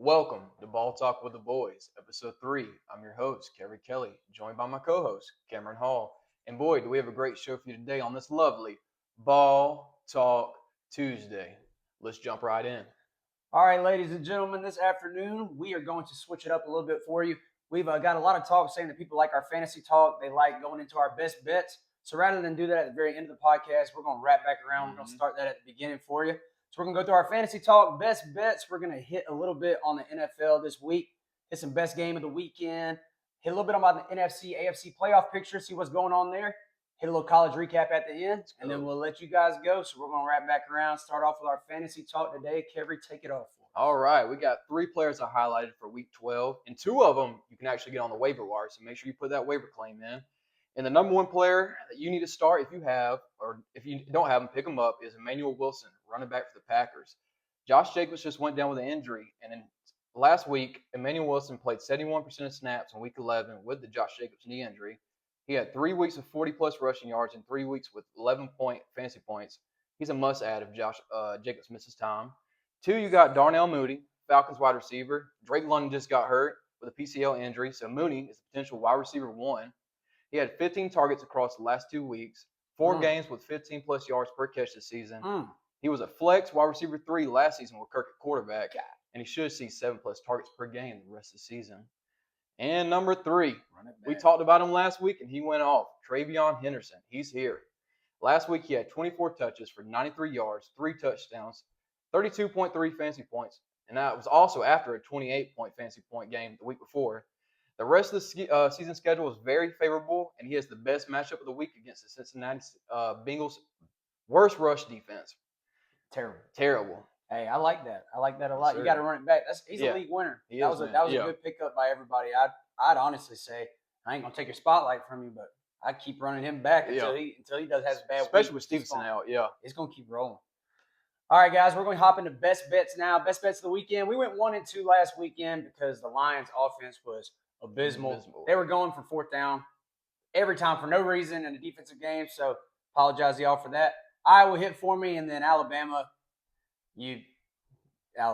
Welcome to Ball Talk with the Boys, Episode 3. I'm your host, Kerry Kelly, joined by my co host, Cameron Hall. And boy, do we have a great show for you today on this lovely Ball Talk Tuesday. Let's jump right in. All right, ladies and gentlemen, this afternoon we are going to switch it up a little bit for you. We've got a lot of talk saying that people like our fantasy talk. They like going into our best bets. So rather than do that at the very end of the podcast, we're going to wrap back around. We're going to start that at the beginning for you. So we're going to go through our fantasy talk, best bets. We're going to hit a little bit on the NFL this week, hit some best game of the weekend, hit a little bit about the NFC, AFC playoff picture, see what's going on there, hit a little college recap at the end, and then we'll let you guys go. So we're going to wrap back around, start off with our fantasy talk today. Kevry, take it off for us. All right, we got 3 players I highlighted for Week 12, and 2 of them you can actually get on the waiver wire, so make sure you put that waiver claim in. And the number 1 player that you need to start if you have, or if you don't have him, pick him up, is Emmanuel Wilson, running back for the Packers. Josh Jacobs just went down with an injury, and in last week, Emmanuel Wilson played 71% of snaps in Week 11 with the Josh Jacobs knee injury. He had 3 weeks of 40-plus rushing yards and 3 weeks with 11-point fantasy points. He's a must-add if Josh Jacobs misses time. 2, you got Darnell Mooney, Falcons wide receiver. Drake London just got hurt with a PCL injury, so Mooney is the potential wide receiver 1. He had 15 targets across the last 2 weeks, 4 games with 15-plus yards per catch this season. He was a flex wide receiver 3 last season with Kirk at quarterback, and he should see 7-plus targets per game the rest of the season. And number 3, we talked about him last week, and he went off. Travion Henderson, he's here. Last week, he had 24 touches for 93 yards, 3 touchdowns, 32.3 fantasy points, and that was also after a 28-point fantasy point game the week before. The rest of the season schedule is very favorable, and he has the best matchup of the week against the Cincinnati Bengals' worst rush defense. Terrible. Hey, I like that. I like that a lot. Yes, you got to run it back. He's a league winner. That was a good pickup by everybody. I'd honestly say I ain't gonna take your spotlight from you, but I keep running him back until he does has a bad week. Especially with Stevenson out. It's gonna keep rolling. All right, guys, we're going to hop into best bets now. Best bets of the weekend. We went 1 and 2 last weekend because the Lions' offense was abysmal. They were going for 4th down every time for no reason in a defensive game, so apologize to y'all for that. Iowa hit for me, and then Alabama. You know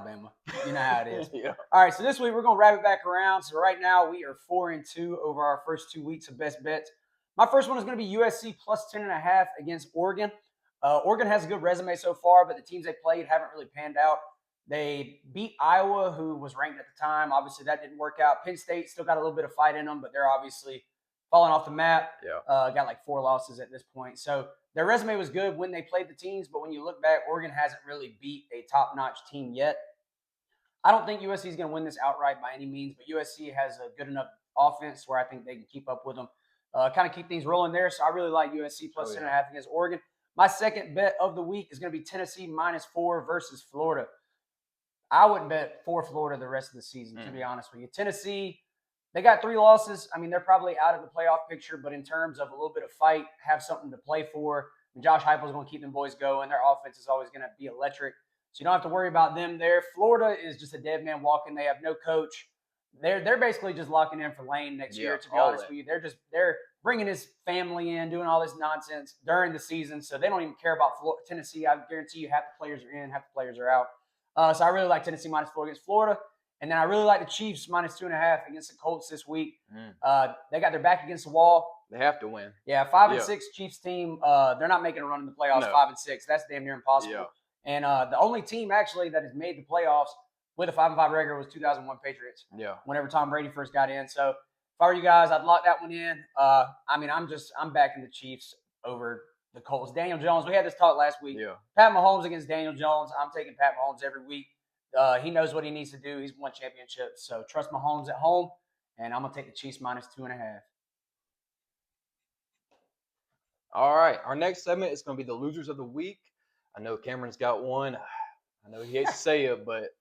how it is. All right, so this week we're going to wrap it back around. So right now we are 4 and 2 over our first 2 weeks of best bets. My first one is going to be USC plus 10.5 against Oregon. Oregon has a good resume so far, but the teams they played haven't really panned out. They beat Iowa, who was ranked at the time. Obviously, that didn't work out. Penn State still got a little bit of fight in them, but they're obviously falling off the map. Got like 4 losses at this point. So their resume was good when they played the teams, but when you look back, Oregon hasn't really beat a top-notch team yet. I don't think USC is going to win this outright by any means, but USC has a good enough offense where I think they can keep up with them, kind of keep things rolling there. So I really like USC plus 10.5 against Oregon. My second bet of the week is going to be Tennessee -4 versus Florida. I wouldn't bet for Florida the rest of the season, to be honest with you. Tennessee, they got 3 losses. I mean, they're probably out of the playoff picture, but in terms of a little bit of fight, have something to play for, and Josh Heupel is going to keep them boys going. Their offense is always going to be electric, so you don't have to worry about them there. Florida is just a dead man walking. They have no coach. They're basically just locking in for Lane next year, to be honest with you. They're bringing his family in, doing all this nonsense during the season, so they don't even care about Tennessee. I guarantee you half the players are in, half the players are out. So I really like Tennessee -4 against Florida. And then I really like the Chiefs -2.5 against the Colts this week. They got their back against the wall. They have to win. Yeah, 5-6 Chiefs team. They're not making a run in the playoffs. 5-6. That's damn near impossible. And the only team actually that has made the playoffs with a 5-5 record was 2001 Patriots. Whenever Tom Brady first got in. So if I were you guys, I'd lock that one in. I mean, I'm backing the Chiefs over the Colts. Daniel Jones, we had this talk last week. Pat Mahomes against Daniel Jones. I'm taking Pat Mahomes every week. He knows what he needs to do. He's won championships. So trust Mahomes at home, and I'm going to take the Chiefs -2.5. All right, our next segment is going to be the losers of the week. I know Cameron's got one. I know he hates to say it, but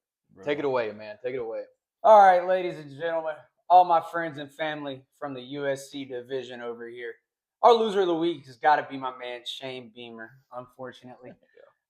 take it away, man. Take it away. All right, ladies and gentlemen, all my friends and family from the USC division over here. Our loser of the week has got to be my man, Shane Beamer, unfortunately.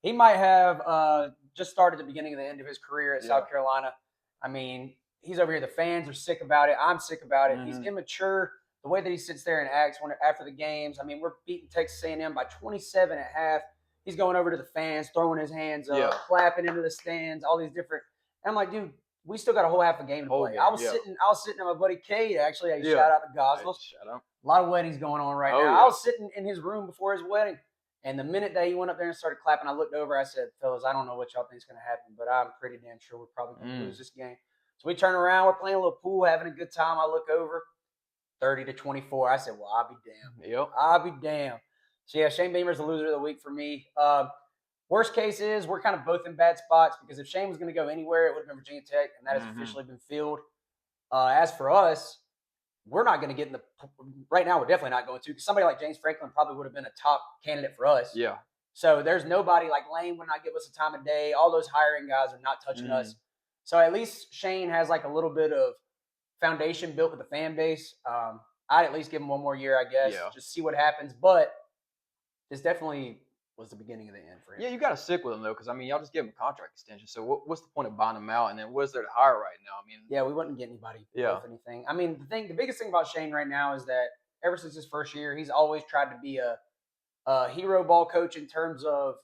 He might have just started the beginning of the end of his career at South Carolina. I mean, he's over here. The fans are sick about it. I'm sick about it. He's immature. The way that he sits there and acts after the games. I mean, we're beating Texas A&M by 27 at half. He's going over to the fans, throwing his hands up, clapping into the stands, all these different. And I'm like, dude, we still got a whole half a game to play. I was sitting at my buddy Cade. Actually, shout out to Gosling. Shout out. A lot of weddings going on right now. Yeah. I was sitting in his room before his wedding, and the minute that he went up there and started clapping, I looked over. I said, "Fellas, I don't know what y'all think is going to happen, but I'm pretty damn sure we're probably going to lose this game." So we turn around. We're playing a little pool, having a good time. I look over, 30-24. I said, "Well, I'll be damned." Yep. I'll be damned. So yeah, Shane Beamer's the loser of the week for me. Worst case is we're kind of both in bad spots because if Shane was going to go anywhere, it would have been Virginia Tech, and that has officially been filled. As for us, we're not going to get in the – right now we're definitely not going to because somebody like James Franklin probably would have been a top candidate for us. Yeah. So there's nobody like Lane would not give us a time of day. All those hiring guys are not touching us. So at least Shane has like a little bit of foundation built with the fan base. I'd at least give him one more year, I guess, just see what happens. But this definitely was the beginning of the end for him. Yeah, you got to stick with him, though, because, I mean, y'all just gave him a contract extension. So what's the point of buying him out? And then what's there to hire right now? I mean, yeah, we wouldn't get anybody with anything. I mean, the biggest thing about Shane right now is that ever since his first year, he's always tried to be a hero ball coach in terms of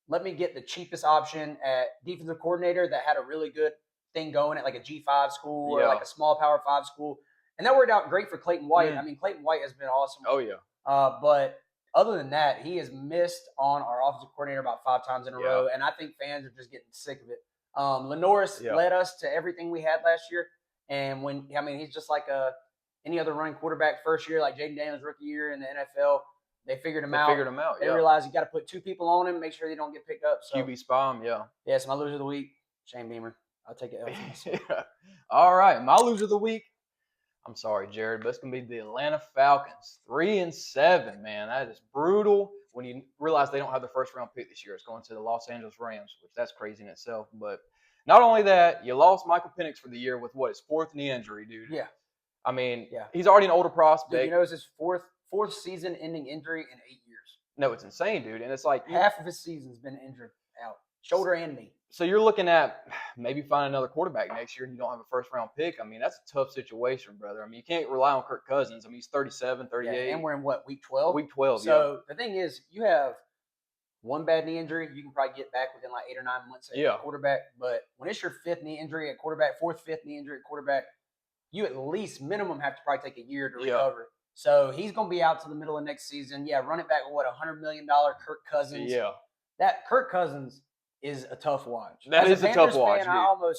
let me get the cheapest option at defensive coordinator that had a really good thing going at like a G5 school or like a small Power 5 school. And that worked out great for Clayton White. I mean, Clayton White has been awesome. Oh, yeah. But other than that, he has missed on our offensive coordinator about 5 times in a row, and I think fans are just getting sick of it. Lenoris led us to everything we had last year, and he's just like any other running quarterback first year, like Jaden Daniels' rookie year in the NFL. They figured him out. They realized you got to put 2 people on him, make sure they don't get picked up. So, QB spy him, yeah, so my loser of the week, Shane Beamer. I'll take it. All right, my loser of the week. I'm sorry, Jared, but it's going to be the Atlanta Falcons. 3-7, man. That is brutal when you realize they don't have the first-round pick this year. It's going to the Los Angeles Rams, which that's crazy in itself. But not only that, you lost Michael Penix for the year with his 4th knee injury, dude. Yeah. I mean, he's already an older prospect. Dude, you know, it's his fourth season-ending injury in 8 years. No, it's insane, dude. And it's like half of his season's been injured out, shoulder and knee. So you're looking at maybe finding another quarterback next year and you don't have a first-round pick. I mean, that's a tough situation, brother. I mean, you can't rely on Kirk Cousins. I mean, he's 37, 38. And we're in what, week 12? Week 12, So the thing is, you have one bad knee injury, you can probably get back within like 8 or 9 months at quarterback. But when it's your 5th knee injury at quarterback, 4th, 5th knee injury at quarterback, you at least minimum have to probably take a year to recover. So he's going to be out to the middle of next season. Yeah, run it back with $100 million Kirk Cousins. Yeah. That Kirk Cousins is a tough watch. That is a tough watch, dude.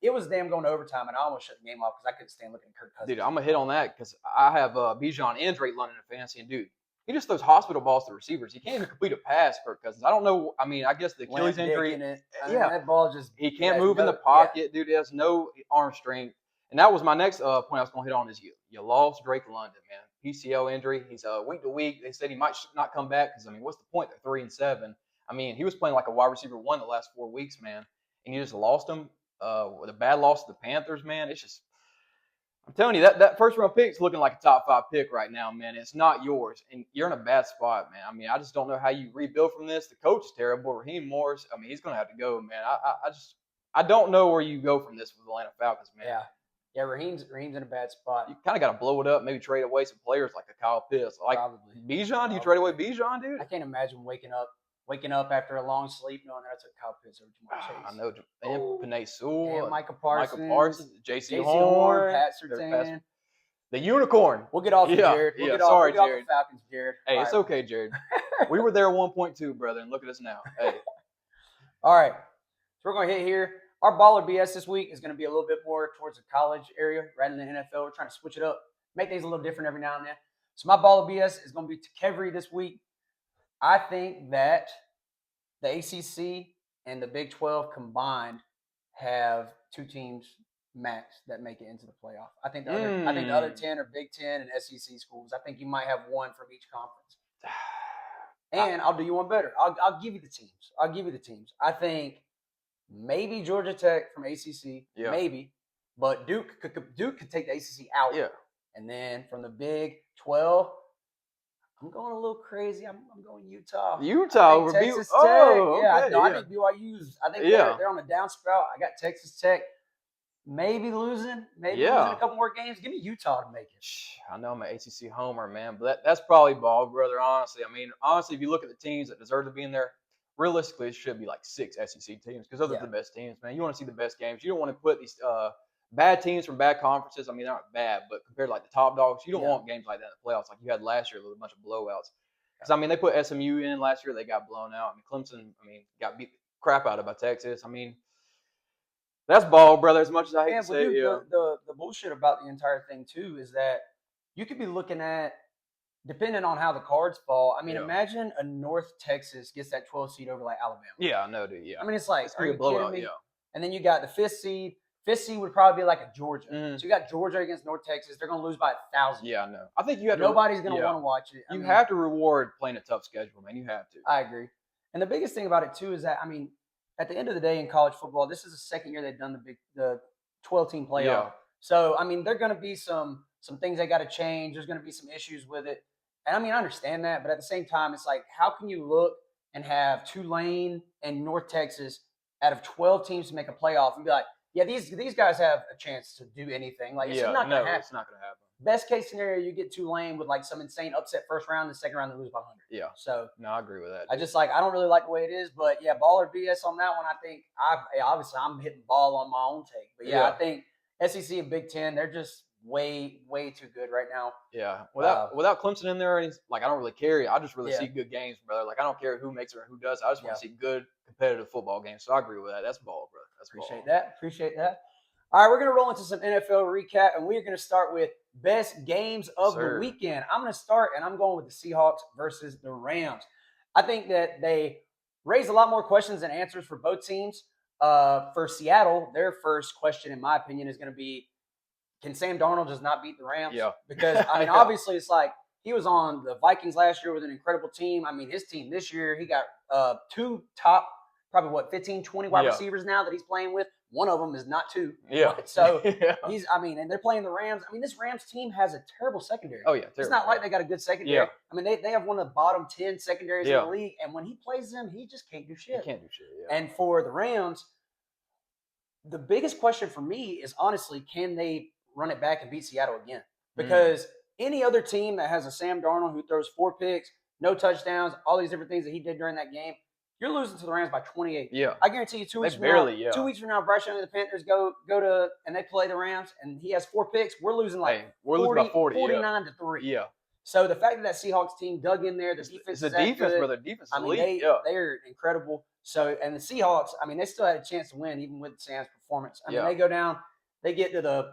It was them going to overtime, and I almost shut the game off because I couldn't stand looking at Kirk Cousins. Dude, I'm going to hit on that because I have Bijan and Drake London in fantasy, and dude, he just throws hospital balls to receivers. He can't even complete a pass, Kirk Cousins. I don't know. I mean, I guess the Achilles injury. That ball just. He can't move in the pocket, dude. He has no arm strength. And that was my next point I was going to hit on is you lost Drake London, man. PCL injury. He's week to week. They said he might not come back because, I mean, what's the point? They're 3-7. I mean, he was playing like a wide receiver 1 the last 4 weeks, man. And you just lost him with a bad loss to the Panthers, man. It's just – I'm telling you, that first-round pick is looking like a top-5 pick right now, man. It's not yours, and you're in a bad spot, man. I mean, I just don't know how you rebuild from this. The coach is terrible. Raheem Morris, I mean, he's going to have to go, man. I don't know where you go from this with the Atlanta Falcons, man. Yeah, Raheem's in a bad spot. You kind of got to blow it up, maybe trade away some players like a Kyle Pitts. Like probably. Bijan, do you trade away Bijan, dude? I can't imagine waking up after a long sleep knowing that I took Kyle Pitts over Jamar Chase. I know. And Panay Sewell. And Micah Parsons. J.C. Horn. Pat Surtain. The unicorn. We'll get off you, Jared. We'll get off the Falcons, Jared. Hey, it's okay, Jared. We were there at 1.2, brother, and look at us now. Hey. All right. So we're going to hit here. Our baller BS this week is going to be a little bit more towards the college area rather than NFL. We're trying to switch it up, make things a little different every now and then. So my baller BS is going to be Kevery this week. I think that the ACC and the Big 12 combined have 2 teams max that make it into the playoff. I think the other 10 are Big 10 and SEC schools. I think you might have 1 from each conference. And I'll do you one better. I'll give you the teams. I think maybe Georgia Tech from ACC, maybe, but Duke could take the ACC out. Yeah. And then from the Big 12, I'm going a little crazy. I'm going Utah. Over Texas Tech. Okay. I think BYU's. I think they're on the downspout. I got Texas Tech maybe losing a couple more games. Give me Utah to make it. I know I'm an ACC homer, man, but that's probably ball, brother, honestly. I mean, honestly, if you look at the teams that deserve to be in there, realistically, it should be like 6 SEC teams because those are the best teams, man. You want to see the best games. You don't want to put these bad teams from bad conferences. I mean, they're not bad, but compared to like the top dogs, you don't want games like that in the playoffs like you had last year with a bunch of blowouts. Because, I mean, they put SMU in last year. They got blown out. I mean, Clemson, got beat the crap out of by Texas. I mean, that's ball, brother, as much as I hate to say it. Yeah. The bullshit about the entire thing, too, is that you could be looking at, depending on how the cards fall, I mean, imagine a North Texas gets that 12 seed over like Alabama. Yeah, I know, dude. Yeah. I mean, it's like, are you kidding me? Yeah. And then you got the 5th seed. 5th seed would probably be like a Georgia. So you got Georgia against North Texas. They're going to lose by 1,000. Yeah, I know. I think you have Nobody's going to want to watch it. You have to reward playing a tough schedule, man. You have to. I agree. And the biggest thing about it, too, is that, I mean, at the end of the day in college football, this is the second year they've done the 12-team playoff. Yeah. So, I mean, there are going to be some things they got to change. There's going to be some issues with it. And, I mean, I understand that. But at the same time, it's like, how can you look and have Tulane and North Texas out of 12 teams to make a playoff and be like, yeah, these guys have a chance to do anything. Like, it's not going to happen. It's not going to happen. Best case scenario, you get Tulane with like some insane upset first round, the second round they lose by 100. Yeah. So no, I agree with that. I don't really like the way it is, but yeah, ball or BS on that one. I think obviously I'm hitting ball on my own take, but I think SEC and Big Ten, they're just way too good right now. Yeah. Without Clemson in there, like I don't really care. I just really see good games, brother. Like I don't care who makes it or who does. I just want to see good competitive football games. So I agree with that. That's ball, brother. Appreciate that. All right, we're going to roll into some NFL recap, and we're going to start with best games of the weekend. I'm going to start, and I'm going with the Seahawks versus the Rams. I think that they raise a lot more questions than answers for both teams. For Seattle, their first question, in my opinion, is going to be, can Sam Darnold just not beat the Rams? Yeah. Because, I mean, obviously it's like he was on the Vikings last year with an incredible team. I mean, his team this year, he got 2 top, probably 15, 20 wide receivers now that he's playing with. One of them is not 2. Yeah. So and they're playing the Rams. I mean, this Rams team has a terrible secondary. Oh, yeah. It's not like they got a good secondary. Yeah. I mean, they have one of the bottom 10 secondaries in the league. And when he plays them, he just can't do shit. He can't do shit, yeah. And for the Rams, the biggest question for me is honestly, can they run it back and beat Seattle again? Because any other team that has a Sam Darnold who throws 4 picks, no touchdowns, all these different things that he did during that game, you're losing to the Rams by 28. Yeah. I guarantee you 2 weeks from now, 2 weeks from now, Bryce Young and the Panthers go to and they play the Rams and he has 4 picks. We're losing like 49 to 3. Yeah. So the fact that Seahawks team dug in there, the defense is defense, good. brother. Defense is elite. They're incredible. So and the Seahawks, I mean, they still had a chance to win even with Sam's performance. I mean, they go down, they get to the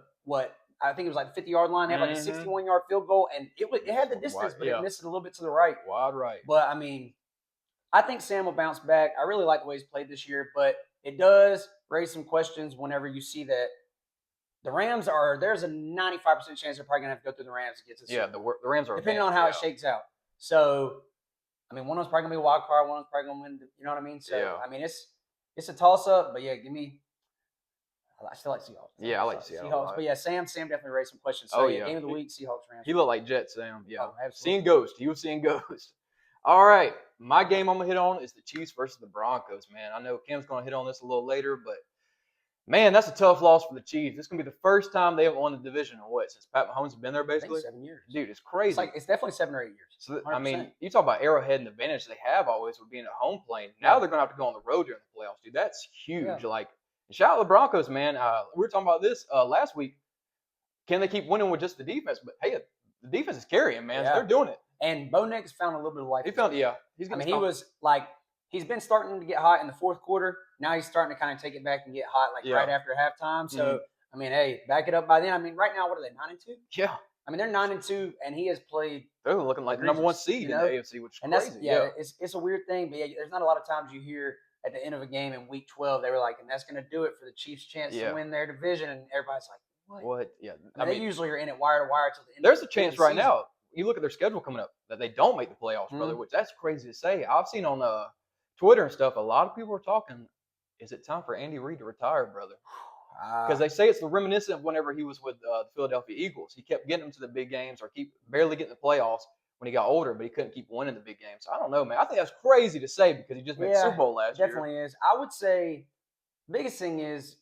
I think it was like the 50-yard line. They had like a 61-yard field goal, and it had the distance, but it missed it a little bit to the right. Wide right. But I mean, I think Sam will bounce back. I really like the way he's played this year, but it does raise some questions whenever you see that the Rams there's a 95% chance they're probably going to have to go through the Rams to get to the Super Bowl. The Rams are depending on how it shakes out. So, I mean, one of them's probably going to be a wild card, one of them's probably going to win, you know what I mean? So, I mean, it's a toss-up, but yeah, I still like Seahawks. Yeah, I like Seahawks. But yeah, Sam definitely raised some questions. So, game of the week, Seahawks, Rams. He looked like Jet Sam. Yeah. Oh, absolutely. Seeing ghosts. He was seeing ghosts. All right. My game I'm going to hit on is the Chiefs versus the Broncos, man. I know Kim's going to hit on this a little later, but, man, that's a tough loss for the Chiefs. This is going to be the first time they haven't won the division since Pat Mahomes has been there, basically? 7 years. Dude, it's crazy. It's definitely 7 or 8 years. So, I mean, you talk about arrowhead and advantage they have always with being at home playing. Now they're going to have to go on the road during the playoffs, dude. That's huge. Yeah. Like, shout out to the Broncos, man. We were talking about this last week. Can they keep winning with just the defense? But, hey, the defense is carrying, man. So they're doing it. And Bo Nix found a little bit of life. He found, he's been starting to get hot in the fourth quarter. Now he's starting to kind of take it back and get hot right after halftime. So, I mean, hey, back it up by then. I mean, right now, what are they, 9-2? Yeah. I mean, they're 9-2, and he has played. They're looking like the number 1 seed in the AFC, which is crazy. It's a weird thing, but there's not a lot of times you hear at the end of a game in Week 12, they were like, and that's going to do it for the Chiefs' chance to win their division, and everybody's like, what? Yeah. I mean, they usually are in it wire to wire till the end. There's a chance right now. You look at their schedule coming up that they don't make the playoffs, brother, which that's crazy to say. I've seen on Twitter and stuff, a lot of people are talking, is it time for Andy Reid to retire, brother? Because they say it's the reminiscent of whenever he was with the Philadelphia Eagles. He kept getting them to the big games or keep barely getting the playoffs when he got older, but he couldn't keep winning the big games. So I don't know, man. I think that's crazy to say because he just made the Super Bowl last year. Definitely is. I would say the biggest thing is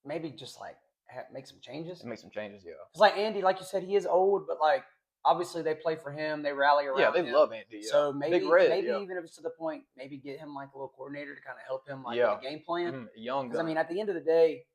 maybe just like make some changes. Make some changes, yeah. It's like Andy, like you said, he is old, but like obviously they play for him. They rally around. Yeah, they him. love Andy. Yeah. So maybe Big Red, even if it's to the point, maybe get him like a little coordinator to kind of help him like Yeah. with a game plan. Young Because gun. I mean, at the end of the day,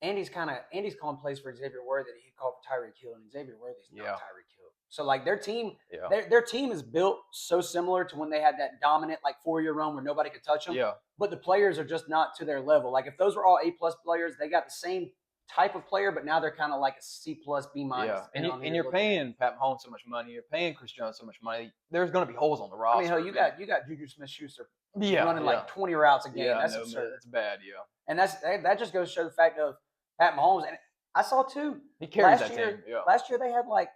Andy's calling plays for Xavier Worthy that he called for Tyreek Hill, and Xavier Worthy's not Tyreek Hill. So like their team, their team is built so similar to when they had that dominant like 4-year run where nobody could touch them. Yeah. But the players are just not to their level. Like if those were all A+ players, they got the same type of player, but now they're kind of like a C+, B-. Yeah, and you're paying Pat Mahomes so much money. You're paying Chris Jones so much money. There's going to be holes on the roster. I mean, hell, you got Juju Smith-Schuster running like 20 routes a game. Yeah, that's absurd. That's bad. Yeah, and that just goes to show the fact of Pat Mahomes. And I saw too. He carries that team. Yeah. Last year they had like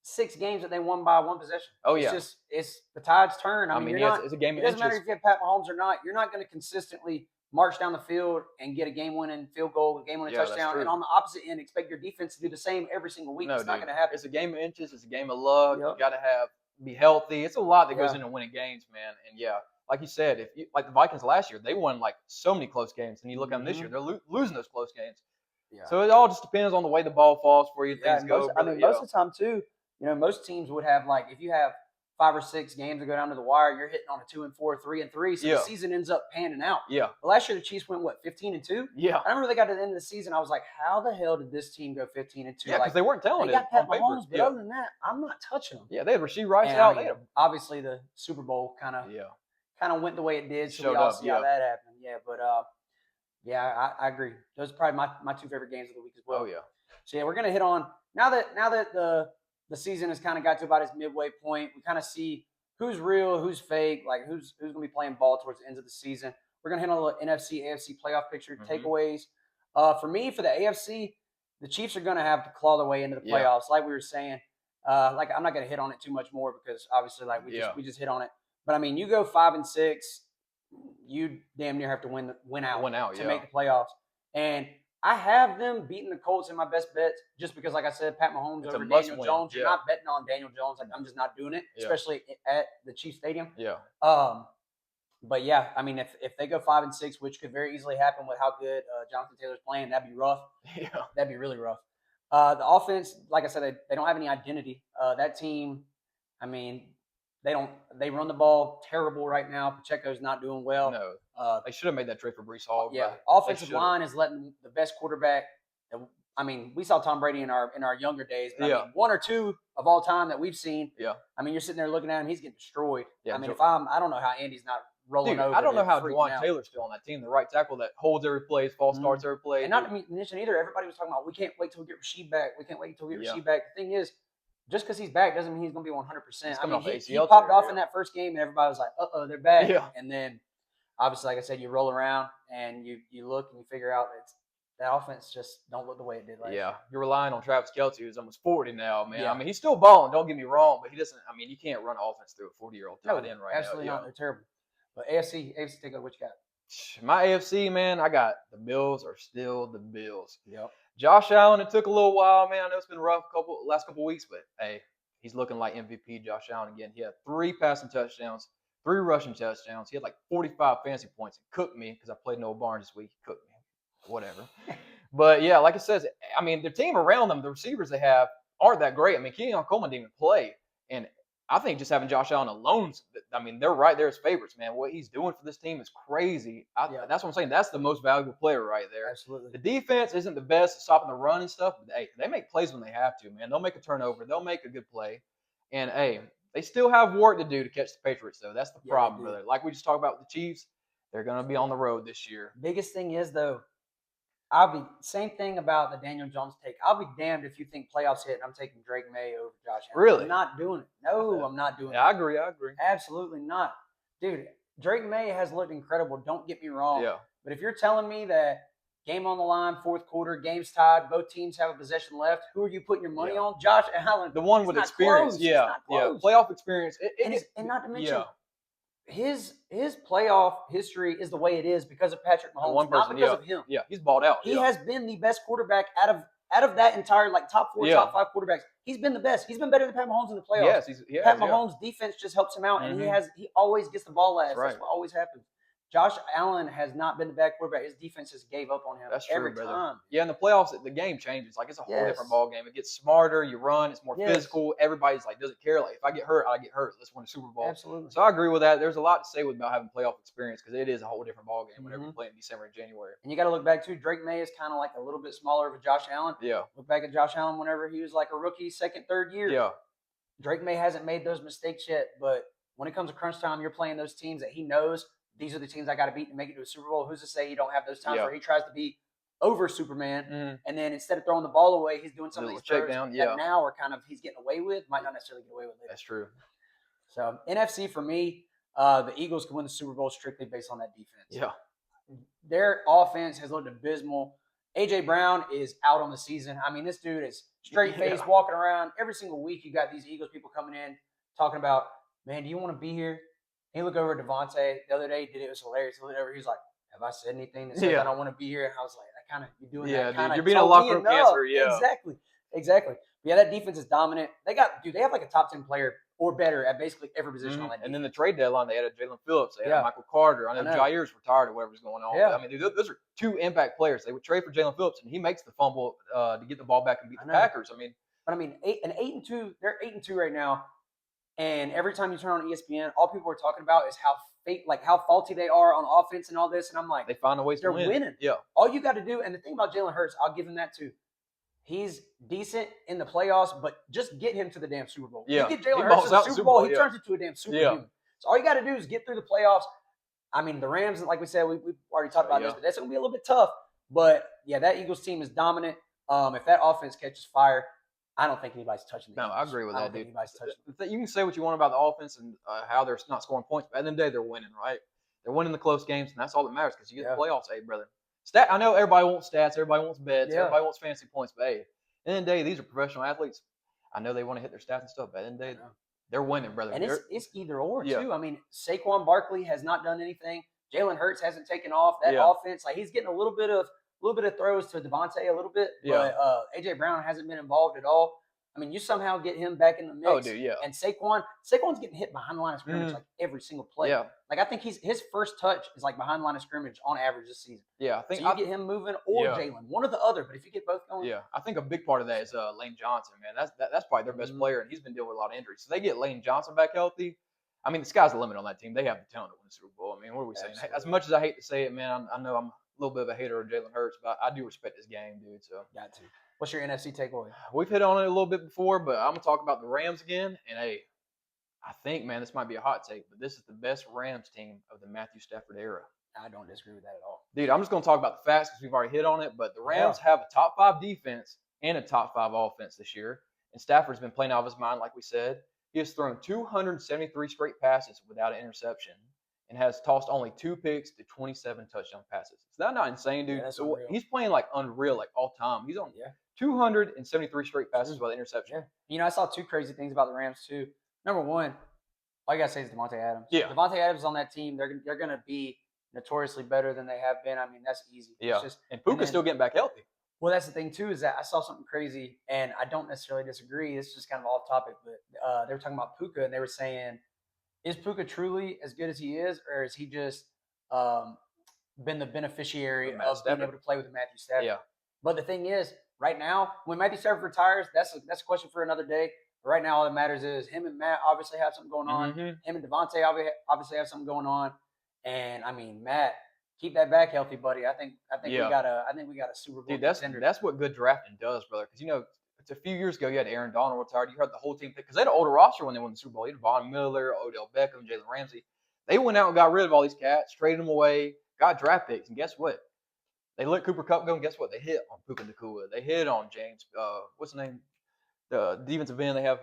6 games that they won by 1 possession. Oh yeah, it's the tide's turn. I mean it's a game. It doesn't matter if you have Pat Mahomes or not. You're not going to consistently march down the field and get a game-winning field goal, a game-winning touchdown, and on the opposite end, expect your defense to do the same every single week. It's not going to happen. It's a game of inches. It's a game of luck. You got to be healthy. It's a lot that goes into winning games, man. And like you said, like the Vikings last year, they won like so many close games, and you look at them this year, they're losing those close games. Yeah. So it all just depends on the way the ball falls for you. Things go. Most of the time too, most teams would have like if you have 5 or 6 games to go down to the wire, you're hitting on a 2-4, 3-3. So the season ends up panning out. Yeah. But last year the Chiefs went 15-2. Yeah. I remember they got to the end of the season. I was like, how the hell did this team go 15-2? Yeah, because they weren't telling it. They got Pat Mahomes, but other than that, I'm not touching them. Yeah, they had Rasheed Rice out. Obviously the Super Bowl kind of went the way it did. So we all see how that happened. Yeah, but I agree. Those are probably my 2 favorite games of the week as well. Oh yeah. So we're gonna hit on now that the season has kind of got to about its midway point. We kind of see who's real, who's fake, like who's going to be playing ball towards the end of the season. We're going to hit on the NFC, AFC playoff picture, takeaways. For me, for the AFC, the Chiefs are going to have to claw their way into the playoffs, like we were saying. Like I'm not going to hit on it too much more because obviously, like we just hit on it. But I mean, you go 5-6, you damn near have to win out to make the playoffs. And I have them beating the Colts in my best bets just because, like I said, Pat Mahomes over Daniel Jones. You're not betting on Daniel Jones. Like I'm just not doing it, especially at the Chiefs Stadium. Yeah. But yeah, I mean, if they go 5-6, which could very easily happen with how good Jonathan Taylor's playing, that'd be rough. Yeah. That'd be really rough. The offense, like I said, they don't have any identity. That team, I mean, they run the ball terrible right now. Pacheco's not doing well. No. They should have made that trade for Breece Hall. Yeah, offensive line is letting the best quarterback. I mean, we saw Tom Brady in our younger days. But I mean, 1 or 2 of all time that we've seen. Yeah. I mean, you're sitting there looking at him; he's getting destroyed. Yeah, I mean, I don't know how Andy's not rolling over. I don't know how Juwan Taylor's still on that team. The right tackle that holds every play, false starts every play. And not to mention either, everybody was talking about we can't wait till we get Rasheed back. We can't wait till we get Rasheed back. The thing is, just because he's back doesn't mean he's going to be 100%. I mean, he popped off in that first game, and everybody was like, they're back. Yeah. And then, obviously, like I said, you roll around, and you look, and you figure out that offense just don't look the way it did last year. You're relying on Travis Kelce, who's almost 40 now, man. Yeah. I mean, he's still balling, don't get me wrong, but he doesn't – I mean, you can't run offense through a 40-year-old tight end right now. Absolutely not. They're terrible. But AFC, take what you got. My AFC, man, I got the Bills are still the Bills. Yep. Josh Allen, it took a little while, man. I know it's been rough last couple weeks, but, hey, he's looking like MVP Josh Allen again. He had 3 passing touchdowns, 3 rushing touchdowns. He had like 45 fantasy points. It cooked me because I played Noah Barnes this week. He cooked me. Whatever. But, yeah, like it says, I mean, the team around them, the receivers they have, aren't that great. I mean, Kenyon Coleman didn't even play. And I think just having Josh Allen alone, I mean, they're right there as favorites, man. What he's doing for this team is crazy. That's what I'm saying. That's the most valuable player right there. Absolutely. The defense isn't the best at stopping the run and stuff, but, hey, they make plays when they have to, man. They'll make a turnover. They'll make a good play. And, hey, they still have work to do to catch the Patriots, though. That's the problem, brother. Like we just talked about with the Chiefs, they're going to be on the road this year. Biggest thing is, though, same thing about the Daniel Jones take. I'll be damned if you think playoffs hit and I'm taking Drake May over Josh Allen. Really? I'm not doing it. No, I'm not doing it. I agree. Absolutely not. Dude, Drake May has looked incredible. Don't get me wrong. Yeah. But if you're telling me that game on the line, 4th quarter, game's tied, both teams have a possession left, who are you putting your money on? Josh Allen. The one with experience. Close. Yeah. Playoff experience. And not to mention, his playoff history is the way it is because of Patrick Mahomes, not because of him. Yeah, he's balled out. He has been the best quarterback out of that entire top 4, top 5 quarterbacks. He's been the best. He's been better than Pat Mahomes in the playoffs. Yes, Pat Mahomes' defense just helps him out, and he always gets the ball last. That's what always happens. Josh Allen has not been the bad quarterback. His defense has gave up on him every brother. time. Yeah, in the playoffs, the game changes. Like, it's a whole different ball game. It gets smarter. You run. It's more physical. Everybody's like, doesn't care. Like, if I get hurt, I get hurt. Let's win a Super Bowl. Absolutely. So I agree with that. There's a lot to say about having playoff experience because it is a whole different ball game whenever you play in December and January. And you got to look back, too. Drake May is kind of like a little bit smaller of a Josh Allen. Yeah. Look back at Josh Allen whenever he was like a rookie, second, third year. Yeah. Drake May hasn't made those mistakes yet, but when it comes to crunch time, you're playing those teams that he knows these are the teams I got to beat to make it to a Super Bowl. Who's to say you don't have those times where he tries to be over Superman, and then instead of throwing the ball away, he's doing some of these throws that now are kind of he's getting away with, might not necessarily get away with later. That's true. So NFC for me, the Eagles can win the Super Bowl strictly based on that defense. Yeah. Their offense has looked abysmal. A.J. Brown is out on the season. I mean, this dude is straight-faced walking around. Every single week you got these Eagles people coming in talking about, man, do you want to be here? He looked over at Devontae the other day. It was hilarious. He looked over. He was like, have I said anything that says I don't want to be here? And I was like, I kind of, you're doing that kind of. You're being a locker room cancer. Yeah. Exactly. But yeah, that defense is dominant. They have like a top 10 player or better at basically every position on that defense. And then the trade deadline, they added Jalen Phillips. They added Michael Carter. I know Jair's retired or whatever's going on. Yeah. But, I mean, those are two impact players. They would trade for Jalen Phillips, and he makes the fumble to get the ball back and beat the Packers. But 8-2. They're 8-2 right now. And every time you turn on ESPN, all people are talking about is how faulty they are on offense and all this. And I'm like, they find a way to win. They're winning. Yeah. All you got to do, and the thing about Jalen Hurts, I'll give him that too. He's decent in the playoffs, but just get him to the damn Super Bowl. Yeah. You get Jalen Hurts to the Super Bowl, he turns into a damn superhuman. So all you got to do is get through the playoffs. I mean, the Rams, like we said, we've already talked about this, but that's going to be a little bit tough. But yeah, that Eagles team is dominant. If that offense catches fire, I don't think anybody's touching the Eagles. I agree with that, dude. You can say what you want about the offense and how they're not scoring points, but at the end of the day, they're winning, right? They're winning the close games, and that's all that matters because you get the playoffs, brother. I know everybody wants stats, everybody wants bets, everybody wants fantasy points, but hey, at the end of the day, these are professional athletes. I know they want to hit their stats and stuff, but at the end of the day, they're winning, brother. And it's either or, too. I mean, Saquon Barkley has not done anything. Jalen Hurts hasn't taken off. That offense, like he's getting a little bit of throws to Devontae a little bit, but A.J. Brown hasn't been involved at all. I mean, you somehow get him back in the mix. Oh, dude, yeah. And Saquon's getting hit behind the line of scrimmage like every single play. Yeah. Like, I think his first touch is like behind the line of scrimmage on average this season. Yeah, I think so you get him moving or Jalen, one or the other. But if you get both going, I think a big part of that is Lane Johnson, man. That's probably their best player, and he's been dealing with a lot of injuries. So they get Lane Johnson back healthy. I mean, the sky's the limit on that team. They have the talent to win the Super Bowl. I mean, what are we saying? As much as I hate to say it, man, I know I'm a little bit of a hater of Jalen Hurts, but I do respect this game, dude. So got to. What's your NFC takeaway? We've hit on it a little bit before, but I'm going to talk about the Rams again. And, hey, I think, man, this might be a hot take, but this is the best Rams team of the Matthew Stafford era. I don't disagree with that at all. Dude, I'm just going to talk about the facts because we've already hit on it, but the Rams have a top 5 defense and a top 5 offense this year. And Stafford's been playing out of his mind, like we said. He has thrown 273 straight passes without an interception and has tossed only 2 picks to 27 touchdown passes. Is that not insane, dude? Yeah, so he's playing like unreal, like all time. He's on 273 straight passes without interception. Yeah. You know, I saw 2 crazy things about the Rams too. Number one, all you gotta say is Devontae Adams. Yeah. Devontae Adams on that team, they're gonna be notoriously better than they have been. I mean, that's easy. Yeah. And Puka's still getting back healthy. Well, that's the thing too, is that I saw something crazy, and I don't necessarily disagree. This is just kind of off topic, but they were talking about Puka, and they were saying, is Puka truly as good as he is, or is he just been the beneficiary of being able to play with Matthew Stafford? Yeah. But the thing is, right now, when Matthew Stafford retires, that's a question for another day. But right now, all that matters is him and Matt obviously have something going on. Him and Devontae obviously have something going on. And I mean, Matt, keep that back healthy, buddy. I think we got a Super Bowl contender. That's what good drafting does, brother. Because it's a few years ago you had Aaron Donald retired. You heard the whole team because they had an older roster when they won the Super Bowl. You had Von Miller, Odell Beckham, Jalen Ramsey. They went out and got rid of all these cats, traded them away, got draft picks, and guess what? They let Cooper Kupp go, and guess what? They hit on Puka Nacua. They hit on James. What's his name? The defensive end. They have.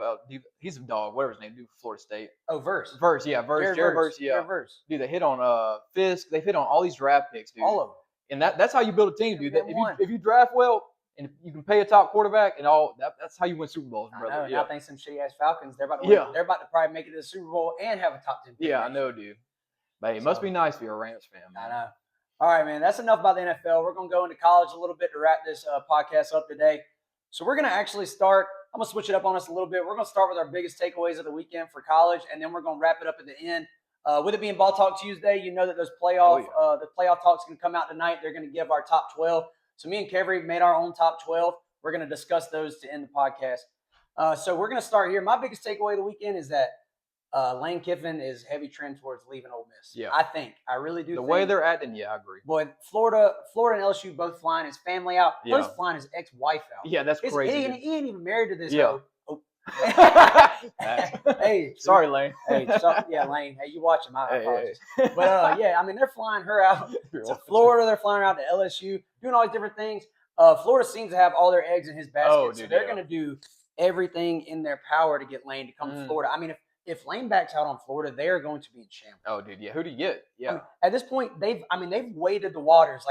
He's a dog. Whatever his name. Dude, Florida State. Oh, Verse. Verse. Yeah, Verse. Jared Verse. Yeah. Jared Verse. Dude, they hit on Fisk. They've hit on all these draft picks, dude. All of them. And that's how you build a team, dude. If you draft well and you can pay a top quarterback and all, that's how you win Super Bowls, brother. I know. I think some shitty ass Falcons. They're about to win. They're about to probably make it to the Super Bowl and have a top 10 pick. Yeah, I know, dude. But it must be nice for your Rams fan, man. I know. All right, man. That's enough about the NFL. We're going to go into college a little bit to wrap this podcast up today. So we're going to actually start. I'm going to switch it up on us a little bit. We're going to start with our biggest takeaways of the weekend for college, and then we're going to wrap it up at the end With it being Ball Talk Tuesday, you know that those playoff the playoff talk's going to come out tonight. They're going to give our top 12. So me and Kevery made our own top 12. We're going to discuss those to end the podcast. So we're going to start here. My biggest takeaway of the weekend is that Lane Kiffin is heavy trend towards leaving Ole Miss. Yeah. I really do. The way they're acting, I agree. Boy, Florida and LSU both flying his family out. Yeah. Plus flying his ex-wife out. Yeah, that's crazy. He ain't even married to this. Yeah. Hey, sorry, Lane. Lane. Hey, you watch him? I apologize. Hey. But they're flying her out to Florida. They're flying her out to LSU, doing all these different things. Florida seems to have all their eggs in his basket, so they're going to do everything in their power to get Lane to come to Florida. I mean, if Lane backs out on Florida, they are going to be in shambles. Oh, dude, yeah. Who do you get? Yeah. I mean, at this point, they've waded the waters.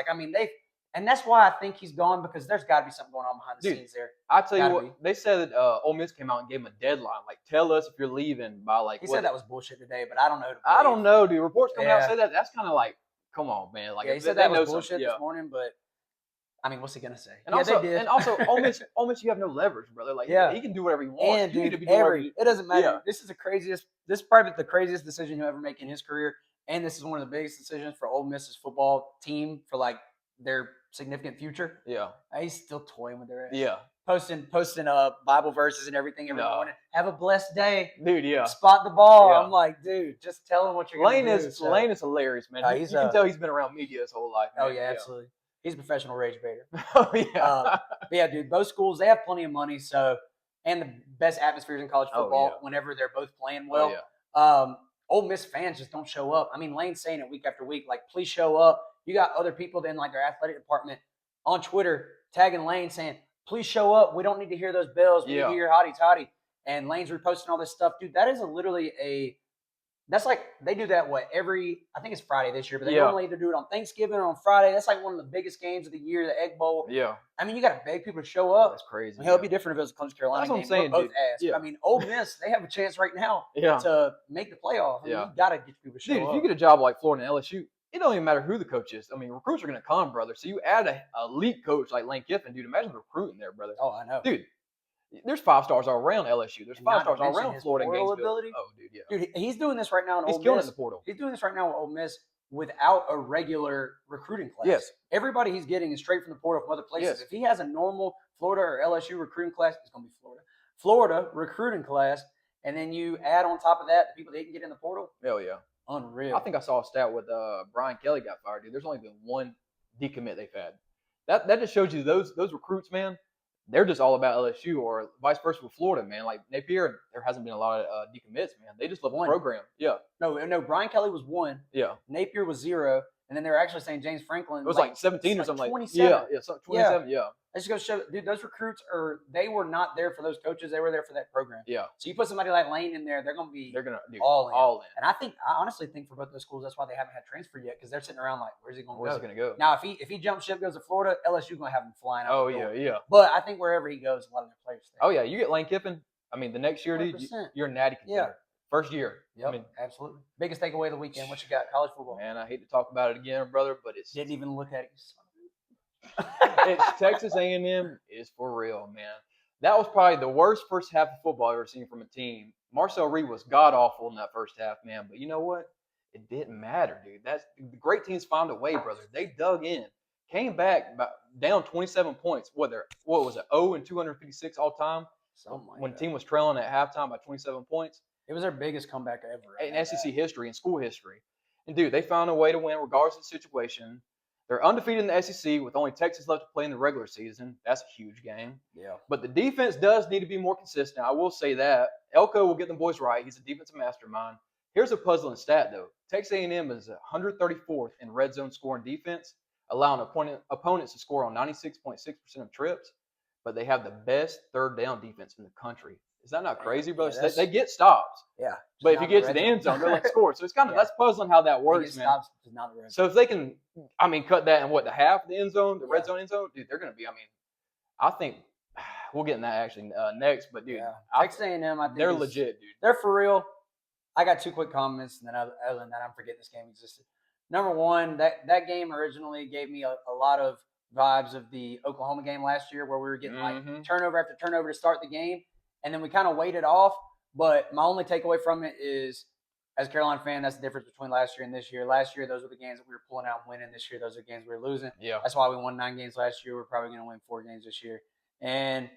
And that's why I think he's gone, because there's got to be something going on behind the scenes there. I tell you what, they said that Ole Miss came out and gave him a deadline. Like, tell us if you're leaving by He said that was bullshit today, but I don't know. I don't know, dude. Reports coming out say that. That's kind of like, come on, man. Like, he said that was bullshit this morning, but I mean, what's he gonna say? And also, they did. And also, Ole Miss, you have no leverage, brother. Like, he can do whatever he wants. And dude, it doesn't matter. Yeah. This is probably the craziest decision he'll ever make in his career, and this is one of the biggest decisions for Ole Miss's football team for like their significant future. Yeah, he's still toying with their ass. Yeah, posting Bible verses and everything every morning. Have a blessed day, dude. Yeah, spot the ball. Yeah. I'm like, dude, just tell him what you're going to do. Lane is hilarious, man. You can tell he's been around media his whole life. Man. Oh yeah, absolutely. He's a professional rage baiter. Oh yeah. But yeah, dude. Both schools, they have plenty of money, and the best atmospheres in college football whenever they're both playing well. Ole Miss fans just don't show up. I mean, Lane's saying it week after week, like, please show up. You got other people in like their athletic department on Twitter tagging Lane saying, please show up. We don't need to hear those bells. We need to hear hotty toddy. And Lane's reposting all this stuff. Dude, that is that's like, they do that, I think it's Friday this year, but they normally either do it on Thanksgiving or on Friday. That's like one of the biggest games of the year, the Egg Bowl. Yeah. I mean, you got to beg people to show up. That's crazy. It'll be different if it was a Clemson Carolina game. That's what I'm saying, both ass. Yeah. I mean, Ole Miss, they have a chance right now to make the playoff. I mean, you got to get people to show up. Dude, if you get a job like Florida and LSU, it don't even matter who the coach is. I mean, recruits are going to come, brother. So you add a elite coach like Lane Kiffin, dude. Imagine recruiting there, brother. Oh, I know. Dude, there's 5 stars all around LSU. There's 5 stars all around Florida and Gainesville. Ability. Oh, dude, yeah. Dude, he's doing this right now in Ole Miss. He's killing it in the portal. He's doing this right now with Ole Miss without a regular recruiting class. Yes. Everybody he's getting is straight from the portal from other places. Yes. If he has a normal Florida or LSU recruiting class, it's going to be Florida recruiting class, and then you add on top of that the people that can get in the portal. Hell yeah. Unreal. I think I saw a stat with Brian Kelly got fired, dude. There's only been one decommit they've had. That just shows you those recruits, man. They're just all about LSU or vice versa with Florida, man. Like Napier, there hasn't been a lot of decommits, man. They just love the program. Yeah. No. Brian Kelly was 1. Yeah. Napier was 0. And then they were actually saying James Franklin. It was like 17 or something 27. Like that. Yeah, 27. Yeah. That just goes to show, dude, those recruits they were not there for those coaches. They were there for that program. Yeah. So you put somebody like Lane in there, they're going to be all in. And I honestly think for both those schools, that's why they haven't had transfer yet, because they're sitting around like, where's he going to go? Where's he going to go? Now, if he jumps ship, goes to Florida, LSU going to have him flying out. Oh, yeah. But I think wherever he goes, a lot of their players stay. Oh, yeah. You get Lane Kiffin, I mean, the next year, dude, you're a natty contender. Yeah. First year. Yep, I mean, absolutely. Biggest takeaway of the weekend. What you got? College football. Man, I hate to talk about it again, brother, but it's didn't even look at it. It's Texas A&M is for real, man. That was probably the worst first half of football I've ever seen from a team. Marcel Reed was god awful in that first half, man. But you know what? It didn't matter, dude. That's the great teams found a way, brother. They dug in, came back down 27 points. What was it? 0-256 all time. Something like when that. The team was trailing at halftime by 27 points. It was their biggest comeback ever. In SEC history and school history. And, dude, they found a way to win regardless of the situation. They're undefeated in the SEC with only Texas left to play in the regular season. That's a huge game. Yeah. But the defense does need to be more consistent. I will say that. Elko will get them boys right. He's a defensive mastermind. Here's a puzzling stat, though. Texas A&M is 134th in red zone scoring defense, allowing opponents to score on 96.6% of trips. But they have the best third down defense in the country. Is that not crazy, bro? Yeah, they get stops. Yeah. But if you get to the end zone, they're like score. So it's kind of that's puzzling how that works, man. Stops, not the red so if they can, cut that in the half of the end zone, the red zone end zone, dude, they're going to be. I think we'll get in that actually next. But dude, Texas A&M, I think they're legit, dude. They're for real. I got 2 quick comments, and then other than that, I'm forgetting this game existed. Number one, that game originally gave me a lot of vibes of the Oklahoma game last year, where we were getting like turnover after turnover to start the game. And then we kind of waited off. But my only takeaway from it is as a Carolina fan, that's the difference between last year and this year. Last year, those were the games that we were pulling out and winning. This year, those are the games we were losing. Yeah. That's why we won 9 games last year. We're probably going to win 4 games this year. And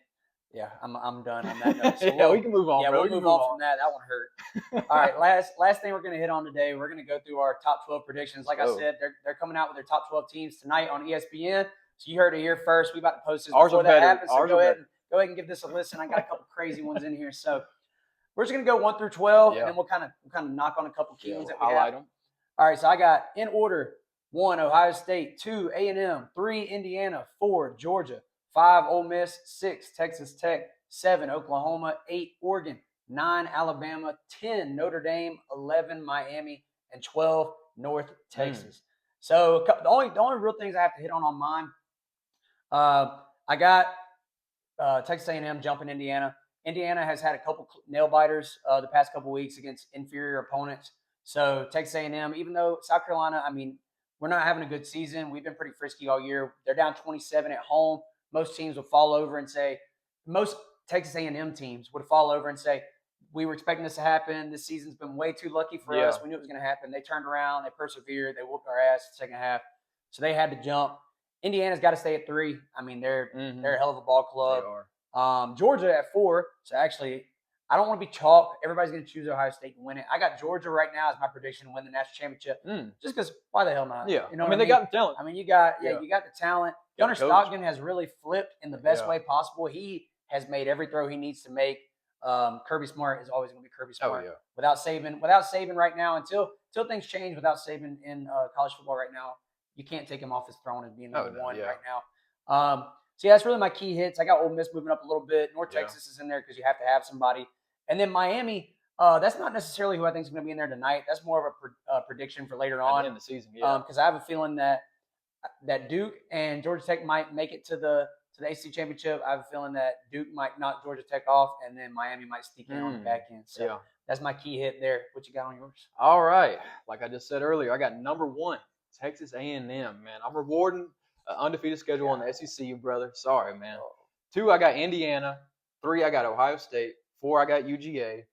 yeah, I'm done on that note. So we can move on. Yeah, bro. we'll move on from that. That one hurt. All right, last thing we're going to hit on today. We're going to go through our top 12 predictions. Like I said, they're coming out with their top 12 teams tonight on ESPN. So you heard it here first. We about to post this before that happens. So go ahead and give this a listen. I got a couple crazy ones in here. So we're just going to go 1 through 12, and then we'll kind of knock on a couple key ones that we highlight them. All right, so I got in order: 1, Ohio State; 2, A&M; 3, Indiana; 4, Georgia; 5, Ole Miss; 6, Texas Tech; 7, Oklahoma; 8, Oregon; 9, Alabama; 10, Notre Dame; 11, Miami; and 12, North Texas. So the only real things I have to hit on mine, I got Texas A&M jumping Indiana. Indiana has had a couple nail biters the past couple weeks against inferior opponents. So Texas A&M, even though South Carolina, I mean, we're not having a good season. We've been pretty frisky all year. They're down 27 at home. Most teams would fall over and say, most Texas A&M teams would fall over and say, we were expecting this to happen. This season's been way too lucky for us. We knew it was going to happen. They turned around. They persevered. They whooped our ass the second half. So they had to jump. Indiana's got to stay at 3. I mean, they're a hell of a ball club. They are. Georgia at 4. So actually, I don't want to be chalk. Everybody's going to choose Ohio State to win it. I got Georgia right now as my prediction to win the national championship. Just because, why the hell not? Yeah. You know they got the talent. I mean, you got the talent. Gunnar Stockton has really flipped in the best way possible. He has made every throw he needs to make. Kirby Smart is always going to be Kirby Smart. Without Saban right now, until things change, without Saban in college football right now, you can't take him off his throne as being number one right now. So, that's really my key hits. I got Ole Miss moving up a little bit. North Texas is in there because you have to have somebody. And then Miami, that's not necessarily who I think is going to be in there tonight. That's more of a prediction for later on in the season. Because I have a feeling that Duke and Georgia Tech might make it to the ACC championship. I have a feeling that Duke might knock Georgia Tech off, and then Miami might sneak in on the back end. So that's my key hit there. What you got on yours? All right. Like I just said earlier, I got number 1, Texas A&M, man. I'm rewarding an undefeated schedule in the SEC, brother. Sorry, man. 2, I got Indiana. 3, I got Ohio State. 4, I got UGA.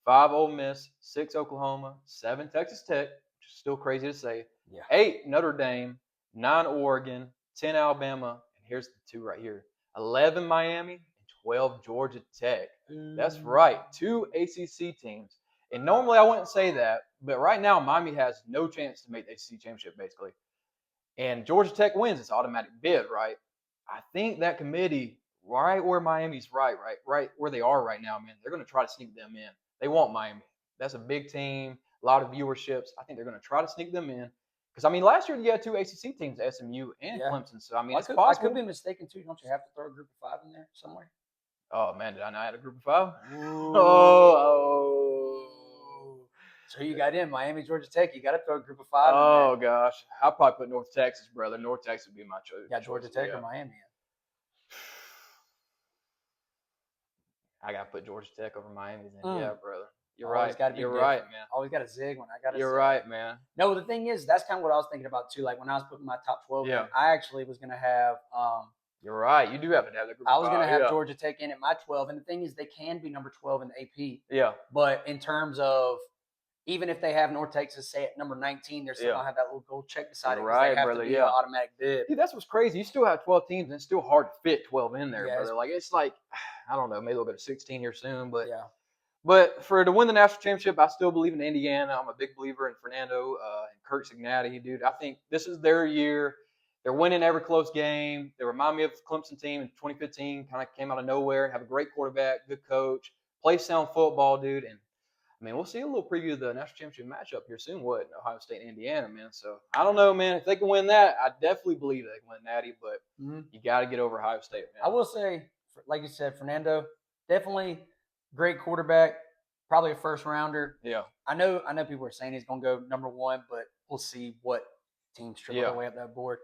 5, Ole Miss. 6, Oklahoma. 7, Texas Tech, which is still crazy to say. 8, Notre Dame. 9, Oregon. 10, Alabama. And here's the 2 right here. 11, Miami. And 12, Georgia Tech. That's right. 2 ACC teams. And normally I wouldn't say that, but right now Miami has no chance to make the ACC championship, basically. And Georgia Tech wins, it's automatic bid, right? I think that committee, right where Miami's right where they are right now, man, they're going to try to sneak them in. They want Miami. That's a big team, a lot of viewerships. I think they're going to try to sneak them in. Because, I mean, last year you had 2 ACC teams, SMU and Clemson. So, I mean, it's possible. I could be mistaken, too. Don't you have to throw a group of 5 in there somewhere? Oh, man, did I not have a group of 5? So you got in Miami, Georgia Tech. You got to throw a group of 5 in there. Oh, gosh. I'll probably put North Texas, brother. North Texas would be my choice. You got Georgia Tech or Miami in? I got to put Georgia Tech over Miami then. Yeah, brother. You're right. You're right, man. Always got a zig when I got a You're right, man. No, the thing is, that's kind of what I was thinking about, too. Like, when I was putting my top 12 in, I actually was going to have You're right. You do have to have the group. I was going to have Georgia Tech in at my 12. And the thing is, they can be number 12 in the AP. Yeah. But in terms of, even if they have North Texas, say, at number 19, they're still going to have that little gold check beside it. Right, they have brother. To be an automatic bid. Dude, that's what's crazy. You still have 12 teams, and it's still hard to fit 12 in there, brother. Like, it's like, I don't know, maybe they'll go to 16 here soon. But But to win the national championship, I still believe in Indiana. I'm a big believer in Fernando and Kirk Cincinnati, dude. I think this is their year. They're winning every close game. They remind me of the Clemson team in 2015. Kind of came out of nowhere. Have a great quarterback, good coach, play sound football, dude. And I mean, we'll see a little preview of the national championship matchup here soon. Ohio State and Indiana, man. So I don't know, man. If they can win that, I definitely believe they can win Natty. But you got to get over Ohio State, man. I will say, like you said, Fernando, definitely great quarterback. Probably a first rounder. Yeah. I know people are saying he's going to go number 1, but we'll see what teams triple their way up that board.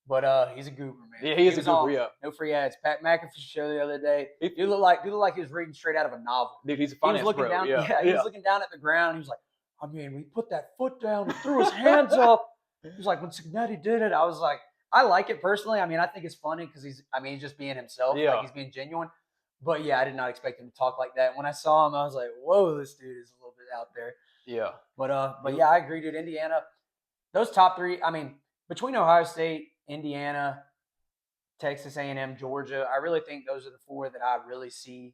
But he's a goober, man. Yeah, he is a goober, No free ads. Pat McAfee show the other day. You look like he was reading straight out of a novel. Dude, he's a finance bro. Down, he was looking down at the ground. He was like, I mean, we put that foot down, he threw his hands up. He was like, when Cincinnati did it, I was like, I like it personally. I mean, I think it's funny because he's just being himself. Yeah. Like, he's being genuine. But, yeah, I did not expect him to talk like that. When I saw him, I was like, whoa, this dude is a little bit out there. Yeah. But yeah, I agree, dude. Indiana, those top three. I mean, between Ohio State, Indiana, Texas A&M, Georgia, I really think those are the four that I really see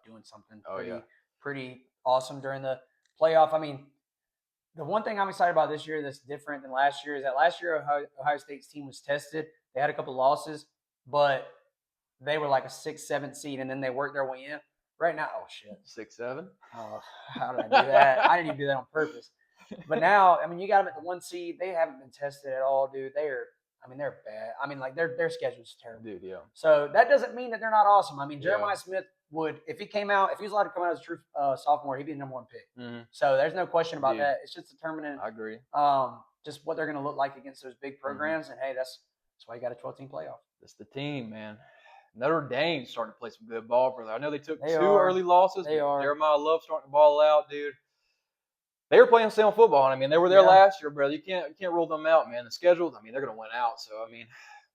doing something pretty awesome during the playoff. I mean, the one thing I'm excited about this year that's different than last year is that last year Ohio State's team was tested. They had a couple losses, but they were like a 6th, 7th seed, and then they worked their way in. Right now, oh shit, 6-7. Oh, how did I do that? I didn't even do that on purpose. But now, I mean, you got them at the 1 seed. They haven't been tested at all, dude. They're bad. I mean, like their schedule's terrible, dude. Yeah. So that doesn't mean that they're not awesome. I mean, Jeremiah Yeah. Smith would, if he was allowed to come out as a true sophomore, he'd be the number 1 pick. Mm-hmm. So there's no question about Dude. that. It's just determining. I agree. Just what they're going to look like against those big programs, and hey, that's why you got a 12-team playoff. That's the team, man. Notre Dame's starting to play some good ball, brother. I know they took 2 early losses. Jeremiah Love starting to ball out, dude. They were playing sound football. I mean, they were there last year, brother. You can't rule them out, man. The schedule, I mean, they're going to win out. So, I mean,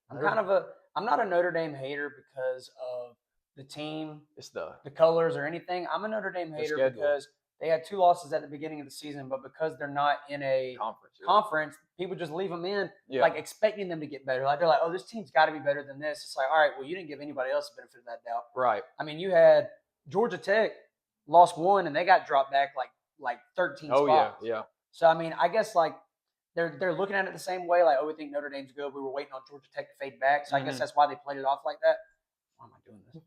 I'm not a Notre Dame hater because of the team, it's the colors or anything. I'm a Notre Dame hater because they had 2 losses at the beginning of the season, but because they're not in a conference, people just leave them in, like expecting them to get better. Like they're like, oh, this team's got to be better than this. It's like, all right, well, you didn't give anybody else the benefit of that doubt, right? I mean, you had Georgia Tech lost 1 and they got dropped back like 13 spots. Oh yeah. So I mean, I guess like they're looking at it the same way. Like, oh, we think Notre Dame's good. We were waiting on Georgia Tech to fade back. So I guess that's why they played it off like that. Why am I doing this?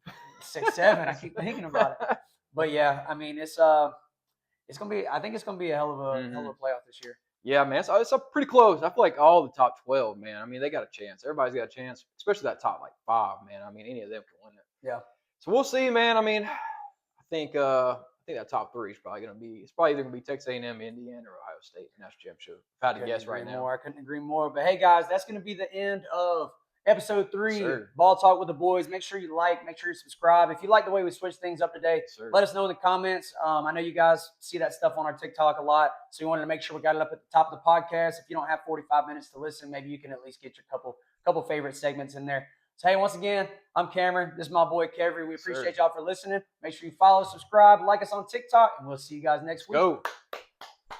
6-7. I keep thinking about it. But yeah, I mean, it's gonna be. I think it's gonna be a hell of a playoff this year. Yeah, man, it's pretty close. I feel like all the top 12, man. I mean, they got a chance. Everybody's got a chance, especially that top 5, man. I mean, any of them can win it. Yeah. So we'll see, man. I mean, I think that top 3 is probably gonna be. It's probably either gonna be Texas A&M, Indiana, or Ohio State national championship. If I had to guess right now. I couldn't agree more. But hey, guys, that's gonna be the end of episode 3, Ball Talk with the Boys. Make sure you like, make sure you subscribe. If you like the way we switch things up today, let us know in the comments. I know you guys see that stuff on our TikTok a lot, so we wanted to make sure we got it up at the top of the podcast. If you don't have 45 minutes to listen, maybe you can at least get your couple favorite segments in there. So hey, once again, I'm Cameron. This is my boy Kevery. We appreciate y'all for listening. Make sure you follow, subscribe, like us on TikTok, and we'll see you guys next week. Go.